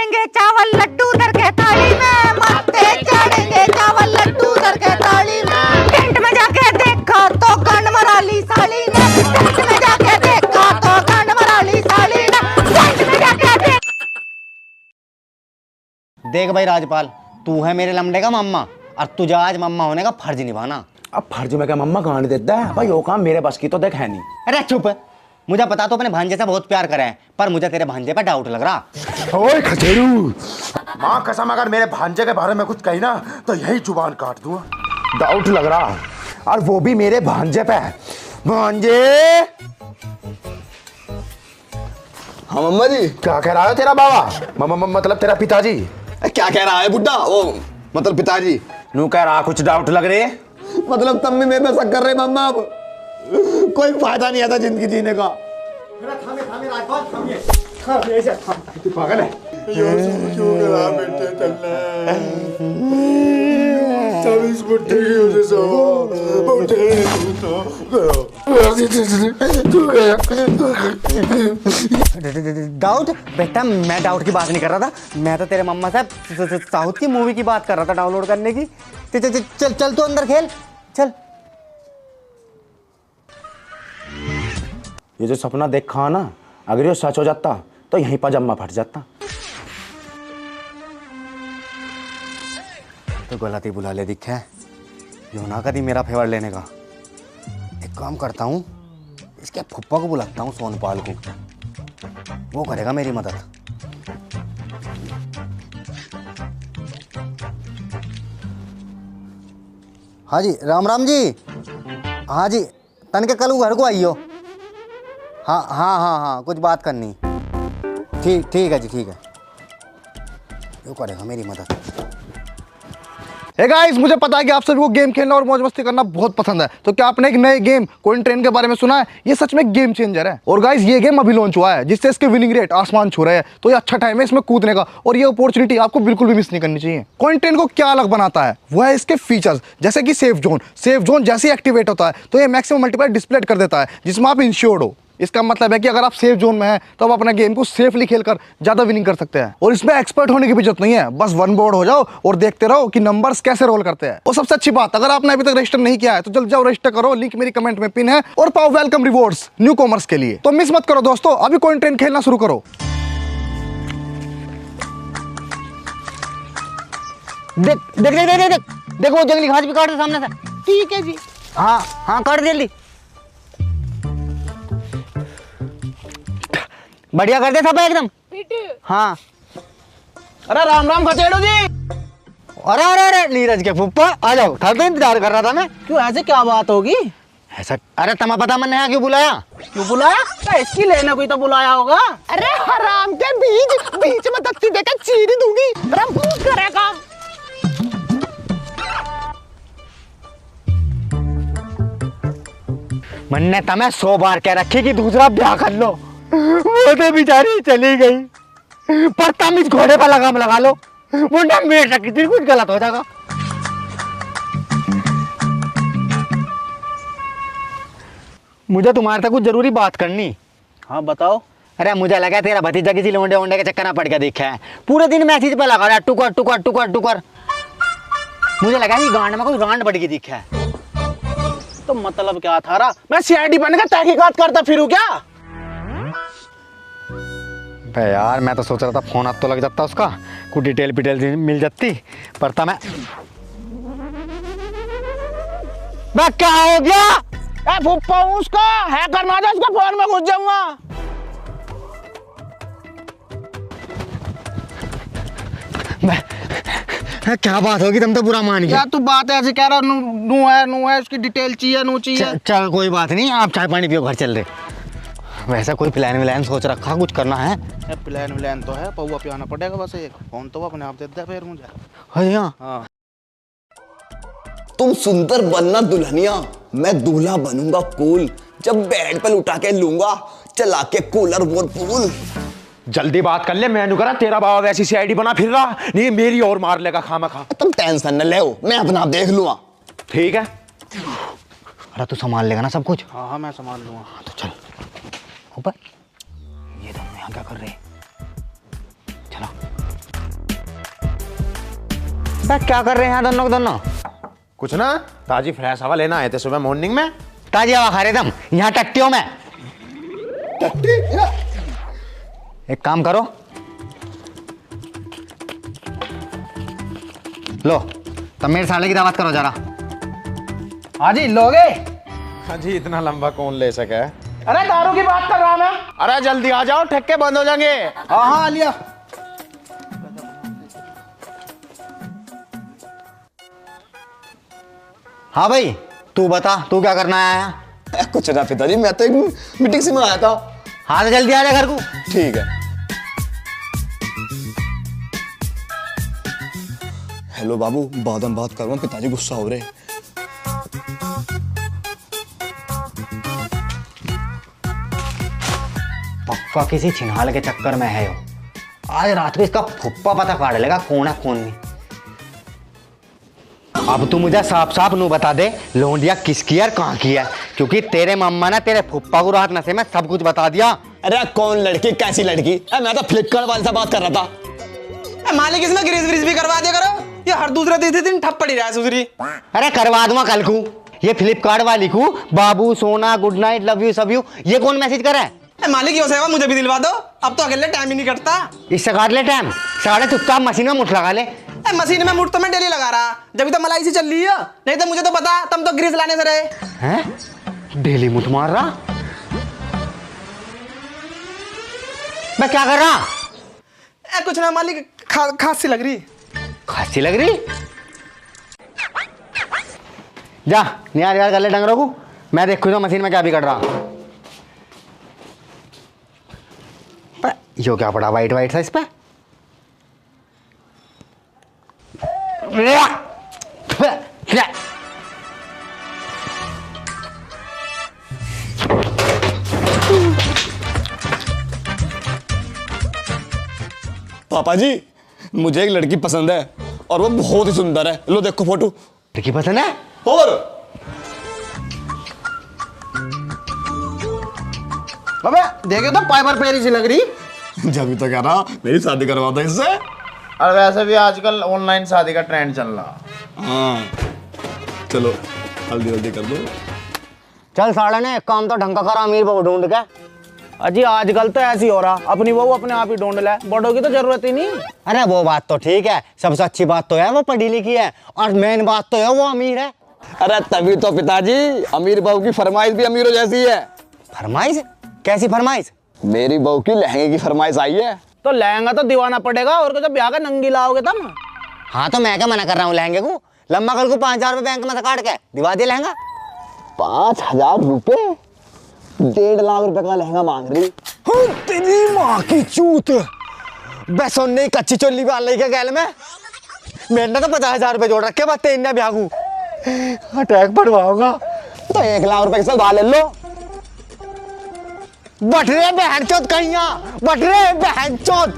चढ़ेंगे चावल लड्डू दर के थाली में, मत्थे चढ़ेंगे चावल लड्डू दर के थाली में। टेंट में जाके देखा तो गंड मराली साली ने, टेंट में जाके देखा तो गंड मराली साली ने, टेंट में जाके देख भाई राजपाल, तू है मेरे लमड़े का मम्मा और तुझे आज मम्मा होने का फर्ज निभाना। अब फर्ज में क्या मम्मा गांड देता है भाई, वो काम मेरे बस की तो देख है नहीं। अरे चुप, मुझे पता तो अपने भांजे से बहुत प्यार करे है, पर मुझे तेरे भांजे पे डाउट लग रहा। ओए खचेरू, माँ कसम अगर मेरे भांजे के बारे में कुछ कही ना तो यही जुबान काट दूंगा। डाउट लग रहा, और वो भी मेरे भांजे पे। भांजे, हाँ मम्मा जी। क्या कह रहा है तेरा बाबा? मतलब तेरा पिताजी। क्या कह रहा है बुड्ढा? वो मतलब पिताजी नू कह रहा कुछ डाउट लग रही है। मतलब तब भी मेरे पे शक कर रहे मम्मा। अब कोई फायदा नहीं आता जिंदगी जीने का। पागल है। डाउट बेटा, मैं डाउट की बात नहीं कर रहा था, मैं तो तेरे मम्मा से साउथ की मूवी की बात कर रहा था डाउनलोड करने की। चल चल तू अंदर खेल, चल। ये जो सपना देखा ना, अगर ये सच हो जाता तो यहीं पर जम्मा फट जाता। तो गलती बुला ले दिखे, यो ना कभी मेरा फेवर लेने का। एक काम करता हूँ, इसके फुप्पा को बुलाता हूँ, सोनपाल को, वो करेगा मेरी मदद। हाँ जी, राम राम जी। हाँ जी, तन के कल घर को आइयो। हाँ हाँ हाँ हाँ, कुछ बात करनी। ठीक है जी, ठीक है, वो करेगा मेरी मदद। हे गाइस, मुझे पता है कि आप सभी को गेम खेलना और मौज मस्ती करना बहुत पसंद है, तो क्या आपने एक नए गेम कोइन ट्रेन के बारे में सुना है? ये सच में गेम चेंजर है। और गाइस, ये गेम अभी लॉन्च हुआ है, जिससे इसके विनिंग रेट आसमान छू रहे हैं। तो ये अच्छा टाइम है इसमें कूदने का, और ये अपॉर्चुनिटी आपको बिल्कुल भी मिस नहीं करनी चाहिए। कोइन ट्रेन को क्या अलग बनाता है वो है इसके फीचर्स, जैसे कि सेफ जोन जैसे एक्टिवेट होता है तो ये मैक्सिमम मल्टीप्लायर डिस्प्ले कर देता है, जिसमें आप इंश्योर्ड हो। इसका मतलब है कि अगर आप सेफ जोन में हैं तो आप अपना गेम को सेफली खेलकर ज्यादा विनिंग कर सकते हैं। और इसमें एक्सपर्ट होने की भी जरूरत नहीं है, बस वन बोर्ड हो जाओ और देखते रहो कि नंबर्स कैसे रोल करते हैं। और सबसे अच्छी बात, अगर आपने अभी तक रजिस्टर नहीं किया है तो जल्द जाओ रजिस्टर करो, लिंक मेरी कमेंट में पिन है, और पाओ वेलकम रिवॉर्ड्स न्यू कॉमर्स के लिए। तो मिस मत करो दोस्तों, अभी कोइन ट्रेन खेलना शुरू करो। देख देख देख देख देख, देखो वो जंगली घास भी काट दे सामने से। ठीक है जी। हाँ हाँ, काट दे जल्दी, बढ़िया कर दे सब एकदम। हाँ। अरे राम राम खचेड़ू जी। अरे अरे अरे नीरज के फुप्पा, आ जाओ, था तो इंतजार कर रहा था मैं। क्यों, ऐसे क्या बात होगी? ऐसा, अरे तुम्हें पता मैंने यहाँ क्यों बुलाया? क्यों बुलाया? इसकी लेना कोई तो बुलाया होगा। अरे हराम के बीच में दस्ती देकर चीर दूंगी, भूत करेगा। मैंने तुम्हें 100 बार कह रखी कि दूसरा ब्याह कर लो, वो तो बेचारी चली गई। पर तुम इस घोड़े पर लगाम लगा लो, वरना मेरे से कितनी कुछ गलत हो जाएगा। मुझे तुम्हारे से कुछ जरूरी बात करनी। हाँ बताओ। अरे मुझे लगा तेरा भतीजा किसी लोंडे वोंडे के चक्कर में पड़ के देखा है, पूरे दिन मैसेज पे लगा रहा टुकर टुकर टुकर टुकर। मुझे लगा कि गांड में कोई गांड बढ़ के दिखा है। तो मतलब क्या था रहा? मैं सीआईडी बनकर तहकीकात करता फिरूं क्या? बे यार, मैं तो सोच रहा था फोन हाथ तो लग जाता उसका, कुछ डिटेल मिल जाती, पर था मैं। बे क्या हो गया? ए फुप्पा, उसका हैकर ना जा, उसके फोन में घुस जाऊंगा। क्या बात होगी, तुम तो बुरा मान गए। क्या तू बात ऐसे कह रहा? नू है उसकी डिटेल चाहिए, नू चाहिए। चल कोई बात नहीं, आप चाय पानी पियो, घर चल रहे। वैसा कोई प्लान व्लान सोच रखा, कुछ करना है? प्लान तो है, पौवा पियाना पड़ेगा बस। एक फोन तो अपने आप दे दे फिर मुझे। हाँ। तुम सुंदर बनना दुल्हनिया, मैं दूल्हा बनूंगा कूल, जब बेड पे उठा के लूंगा चला के कूलर वरपूल। जल्दी बात कर ले, मैं करा तेरा बाबा वैसी सीआईडी बना फिर रहा नहीं, मेरी और मार लेगा खामा खा। तुम टेंशन न ले, मैं अपना आप देख लूंगा। ठीक है। अरे तू संभाल लेगा ना सब कुछ? हाँ हाँ मैं संभाल लूंगा। तो चल ऊपर। ये दोनों यहाँ क्या कर रहे हैं? चलो बे क्या कर रहे हैं यहाँ दोनों दोनों? कुछ ना, ताजी फ्रेश हवा लेना आए थे सुबह मॉर्निंग में। ताजी हवा खा रहे तुम? यहाँ टट्टियों में। एक काम करो, लो तब मेरे साले की दावत करो जरा। हाँ जी लोगे? हाँ जी, इतना लंबा कौन ले सके? अरे दारू की बात कर रहा मैं। अरे जल्दी आ जाओ, ठेके बंद हो जाएंगे। हाँ हाँ लिया। हाँ भाई तू बता, तू क्या करना आया? कुछ ना पिताजी, मैं तो एक मीटिंग से में आया था। हाँ तो जल्दी आ जा घर को। ठीक है। हेलो बाबू, बाद में बात करूँ, पिताजी गुस्सा हो रहे। पप्पा किसी छिनाल के चक्कर में है। आज रात को इसका फुप्पा पता काट लेगा कौन है कौन नहीं। अब तू मुझे साफ साफ नू बता दे लोंडिया किसकी है कहाँ की है, क्योंकि तेरे मम्मा ने तेरे फुप्पा को रात नशे में सब कुछ बता दिया। अरे कौन लड़की, कैसी लड़की? मैं तो फ्लिपकार्ट वाले से बात कर रहा था। मालिक इसमें ग्रीस व्रीस भी करवा दिया करो, ये हर दूसरे तीसरे दिन ठप पड़ी रहा है सुसरी। अरे करवा दूंगा कल को। ये फ्लिपकार्ट वाली को बाबू सोना गुड नाइट लव यू सब यू ये कौन मैसेज कर रहा है? मालिक ये सेवा मुझे भी दिलवा दो, अब तो अकेले टाइम ही नहीं कटता। इससे काट ले टाइम, साढ़े चुपचाप मशीन में मुठ लगा ले। मशीन में मुठ तो मैं डेली लगा रहा, जब तो मलाई से चल रही है, नहीं तो मुझे तो पता तुम तो ग्रीस लाने से रहे हैं। डेली मुठ मार रहा, मैं क्या कर रहा? कुछ ना मालिक, खांसी लग रही। खांसी लग रही? जा नियार यार कर ले डंगरों को, मैं देखूँ तो मशीन में क्या बिगड़ रहा। यो क्या पड़ा वाइट वाइट सा इस पे? पापा जी, मुझे एक लड़की पसंद है और वो बहुत ही सुंदर है। लो देखो फोटो। लड़की पसंद है? और अबे देखे तो पाइपर पेरी सी लग रही। जब तो कह रहा मेरी शादी करवा दो इससे। और वैसे भी आजकल ऑनलाइन शादी का ट्रेंड चल रहा। हाँ चलो जल्दी जल्दी कर दो। चल साले ने एक काम तो ढंग का करा, अमीर बहू ढूंढ के। अजी आजकल तो ऐसी हो रहा, अपनी बहू अपने आप ही ढूंढ ले, बड़ों की तो जरूरत ही नहीं। अरे वो बात तो ठीक है, सबसे अच्छी बात तो है वो पढ़ी लिखी है, और मेन बात तो है वो अमीर है। अरे तभी तो पिताजी, अमीर बहू की फरमाइश भी अमीरों जैसी है। फरमाइश? कैसी फरमाइश? मेरी बहू की लहंगे की फरमाइश आई है। तो लहंगा तो दिवाना पड़ेगा, और जब ब्याह का नंगी लाओगे तब। हाँ तो मैं क्या मना कर रहा हूँ लहंगे को? लम्बा कल को 5,000 रुपए बैंक में से काट के दिवा दिया लहंगा। 5,000 रुपए? 1.5 लाख रुपए का लहंगा मांग रही। तेरी माँ की चूत, बेसोने कच्ची चोली वाले के गैल में मैंने तो 50,000 रुपए जोड़ रखे, बस तेरे ब्याहू अटैक पड़वाऊंगा तो 1 लाख रुपए के साथ भाग ले लो। बट रे बहन चोत कहिया, बट रे बहन चोत।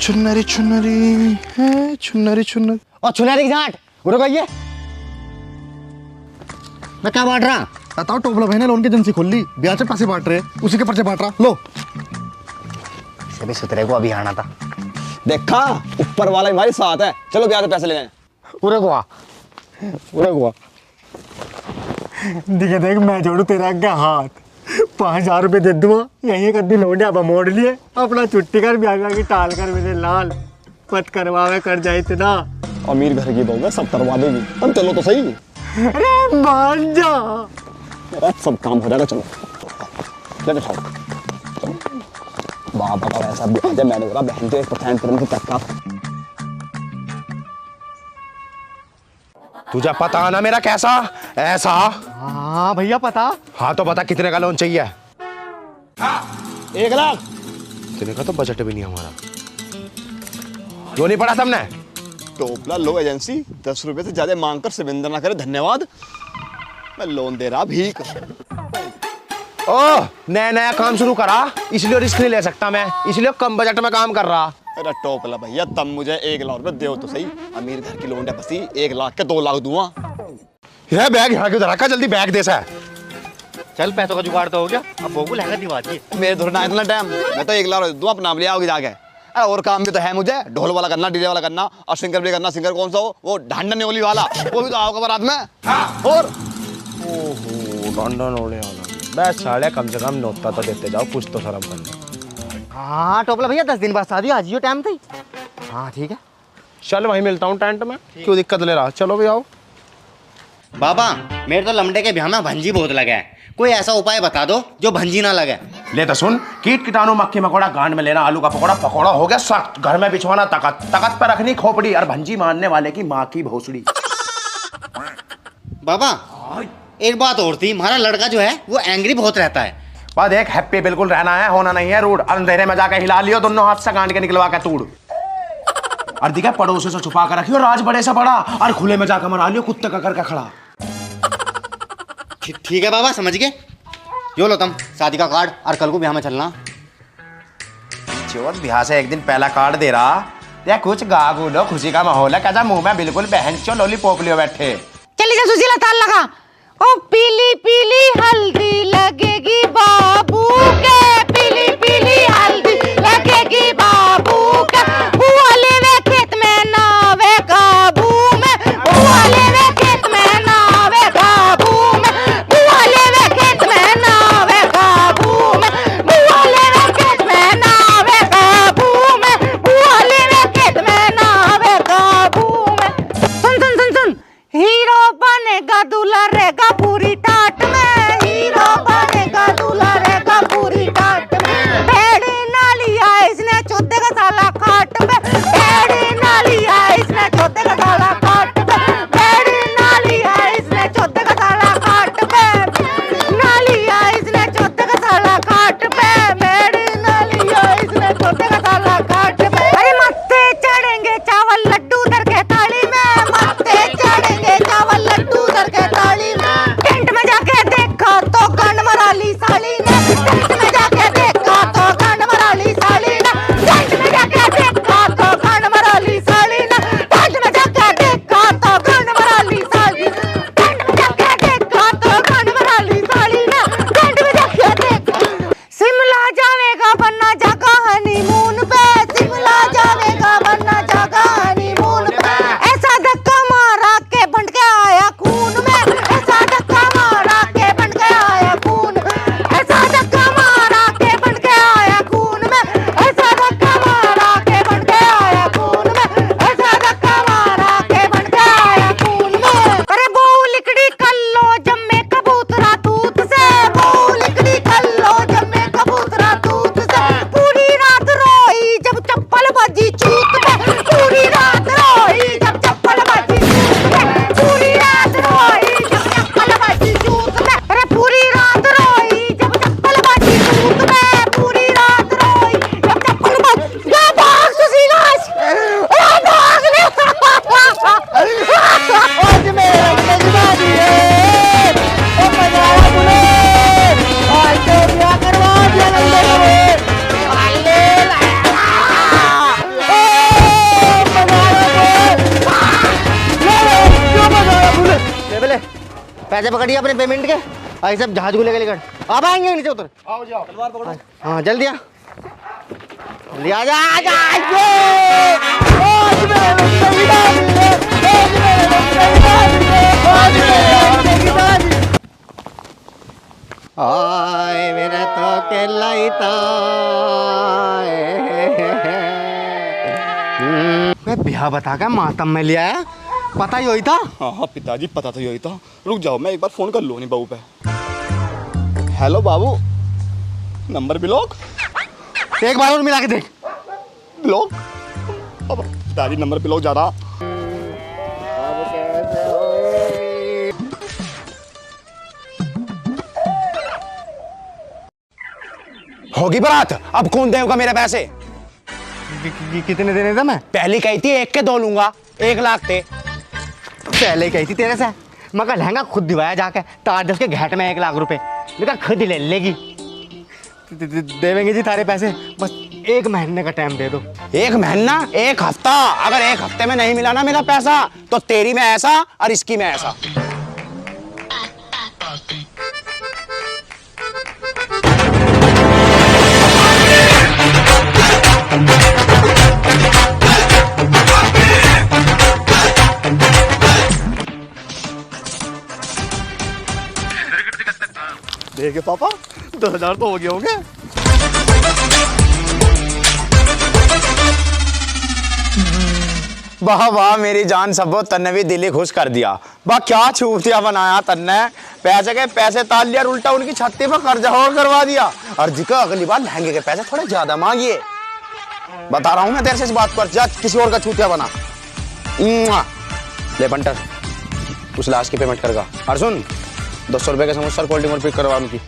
चुनरी चुनरी है चुनरी चुनरी। और चुनरी की झांट रुको ये मैं क्या बांट रहा? बताओ, टोपला भाई ने लोन की एजेंसी खोल ली, ब्याज से पैसे बांट रहे, उसी के पर्चे बांट रहा। लो सभी सुतरे को अभी आना था। देखा, ऊपर वाला हमारे साथ है। चलो ब्याज से पैसे ले जाए। उरे गुआ दिखे देख, मैं जोड़ू तेरा क्या हाथ, 5,000 रुपए दे दूंगा, यही कर दी लोड अब मोड़ लिए, अपना छुट्टी कर ब्याह की टाल कर मेरे लाल पत करवावे कर जाए इतना। अमीर घर की बहू है, सब करवा देगी। तब चलो तो सही। अरे मान जा, अरे सब काम हो जाएगा। चलो ले बैठो। बाप का ऐसा ब्याज है, मैंने बोला बहन तो 1% तुरंत टक्का। तुझे पता ना मेरा कैसा ऐसा? हाँ भैया पता। हाँ तो बता कितने का लोन चाहिए? 1 लाख। इतने का तो बजट भी नहीं हमारा। जो नहीं पढ़ा तुमने? टोपला लो एजेंसी, 10 रुपए से ज्यादा मांगकर सिविंदर ना करे, धन्यवाद। मैं लोन दे रहा भीख। ओह, नया काम शुरू करा, इसलिए रिस्क नहीं ले सकता मैं, इसलिए कम बजट में काम कर रहा। अरे टोपला भैया, तब मुझे 1 लाख रुपए दो तो सही। अमीर घर की लोन है बसी, 1 लाख के 2 लाख दूंगा। ये बैग यहाँ क्यों रखा? जल्दी बैग दे सा। चल पैसों का जुगाड़ तो हो गया, अब वो लहंगा दिवा दिए। मेरे धुरना इतना टाइम, मैं तो 1 लाख दूंगा, अपना ले आओगे जाके। अरे और काम भी तो है मुझे, ढोल वाला करना, डीजे वाला करना, और सिंगर भी करना। सिंगर कौन सा हो? वो ढांडन ओली वाला, वो भी तो आओगे बारात में। और लंदन ओले वाला मैं साले कम से कम नोता तो देते जाओ, कुछ तो शर्म करना। हाँ टोपला भैया 10 दिन बाद शादी, आ जियो टाइम थी। हाँ ठीक है। चल वहीं मिलता हूँ टेंट में, क्यों दिक्कत ले रहा? चलो भी आओ। बाबा मेरे तो लमडे के ब्याह में भंजी बहुत लगा है, कोई ऐसा उपाय बता दो जो भंजी ना लगे। ले तो सुन, कीट कीटाणु मक्खी मकोड़ा गांड में लेना, आलू का पकौड़ा पकौड़ा हो गया सख्त, घर में बिछवाना तकत, तकत पे रखनी खोपड़ी, और भंजी मारने वाले की माँ की भोसड़ी। बाबा एक बात और थी, हमारा लड़का जो है वो एंग्री बहुत रहता है। बाद एक हैप्पी बिल्कुल रहना है, होना नहीं है रूड। अंधेरे में जाकर हिला लियो दोनों हाथ से गांड के निकलवा के तूड़, और दिखा पड़ोसी से छुपा कर रखियो राज बड़े से बड़ा, और खुले में जाकर मरा लियो कुत्ते का करके खड़ा। ठीक है बाबा समझ गए। यो लो तुम शादी का कार्ड, और कल को ब्याह में चलना। चोर ब्याह से एक दिन पहला कार्ड दे रहा या कुछ गा गुलो, खुशी का माहौल है, कैसा मुंह में बिल्कुल बहन चो लॉलीपॉप लियो बैठे। चली जा सुशीला ताल लगा। ओ पीली पीली हल्दी लगेगी बाबू के, पीली पीली हल्दी लगेगी बाबू के, बुआ लेवे खेत में नावे काबू में, बुआ लेवे खेत में नावे काबू में, बुआ लेवे खेत में नावे काबू में, बुआ लेवे खेत में नावे काबू में, बुआ लेवे खेत में नावे काबू में। सुन सुन सुन सुन, हीरो बनेगा दूल्हा रहेगा पूरी टाट में, हीरो बनेगा दूल्हा रहेगा पूरी टाट में, भेड़ी ना लिया इसने चौथे का साला खाट में, भेड़ी ना लिया इसने चौथे का साला खाट में, भेड़ी ना लिया इसने चौथे का साला खाट पे, ना लिया इसने चौथे का साला खाट पे, भेड़ी ना लिया इसने चौथे का साला खाट पे। अरे मत्थे चढ़ेंगे चावल लड्डू धर के थाली में, मत्थे चढ़ेंगे चावल लड्डू धर के थाली में, टेंट में जाके देखा तो गंड मरा ली साली ने, टेंट में जाके देखा तो गंड मरा ली साली ने, टेंट में जाके देखा तो गंड मरा ली साली ने, टेंट में जाके देखा तो गंड मरा ली साली, टेंट में जाके देखा तो गंड मरा ली साली ने, टेंट में जाके देखा। शिमला जावेगा बनना जागा हनीमून पे, शिमला जावेगा बनना जागा हनीमून पे, ऐसा धक्का मारा के बंट के आया खून में, ऐसा धक्का मारा के बंट के आया खून में, ऐसा धक्का मारा के बंट के आया खून में, ऐसा धक्का मारा के बंट के आया खून में, ऐसा धक्का मारा के बंट के आया खून में। अरे बो लिकड़ी कल्लो जम्मे कबूतरा तूत से, बो लिकड़ी कल्लो जम्मे कबूतरा तूत से, पूरी रात रोई जब चप्पल बजी चूत में, पूरी रात रोई जब चप्पल बजी चूत में, पूरी रात रोई जब चप्पल बजी चूत में, अरे पूरी रात रोई जब चप्पल बजी चूत में, पूरी रात रोई जब चप्पल बजी। या भाग सुशीला, अरे भाग ले आज मेरा जज्बाती है, ओ पंजाब बुले आज तो क्या करवा दिया नंदन ने, अल्ले पैसे पकड़िए अपने पेमेंट के, आई सब जहाज को लेकर लेकर अब आएंगे नीचे उतर। आओ जाओ, तलवार पकड़ो। हाँ जल्दी आ, जल्दी आ जा आ जा आए मेरा तो के लाइता। मैं ब्याह बता के मातम में लिया है, पता ही होई था। हाँ पिताजी पता तो यही था। रुक जाओ मैं एक बार फोन कर लूँ नहीं बाबू पे। हेलो बाबू, नंबर ब्लॉक। एक बार और मिला के देख। ब्लॉक? अब पिताजी नंबर ब्लॉक जा रहा। होगी बारात, अब कौन देगा मेरे पैसे? कितने देने थे? मैं पहली कही थी 1 के 2 लूंगा, 1 लाख थे। पहले ही कही थी तेरे से, मगर लहंगा खुद दिवाया जाके तारदस के घेट में 1 लाख रुपए, लेकिन खुद ही ले लेगी। देवेंगे जी तारे पैसे, बस 1 महीने का टाइम दे दो। 1 महीना, 1 हफ्ता? अगर 1 हफ्ते में नहीं मिला ना मेरा पैसा तो तेरी में ऐसा और इसकी में ऐसा। ठीक है पापा, 2000 तो हो गए होंगे। वाह वाह मेरी जान सबो, तन्ने भी दिल ही खुश कर दिया। वाह क्या छूतिया बनाया तन्ने, पैसे के पैसे ताल लिया, उल्टा उनकी छत्ती पर कर्जा और करवा दिया। और जिका अगली बार लहंगे के पैसे थोड़े ज्यादा मांगिए, बता रहा हूं मैं तेरे से इस बात पर। जा किसी और का छूतिया बना। ले बंटर, उस लाश की पेमेंट करेगा। और सुन, 200 रुपए के समोसा कोल्ड ड्रिंक और पिक करवा उनकी।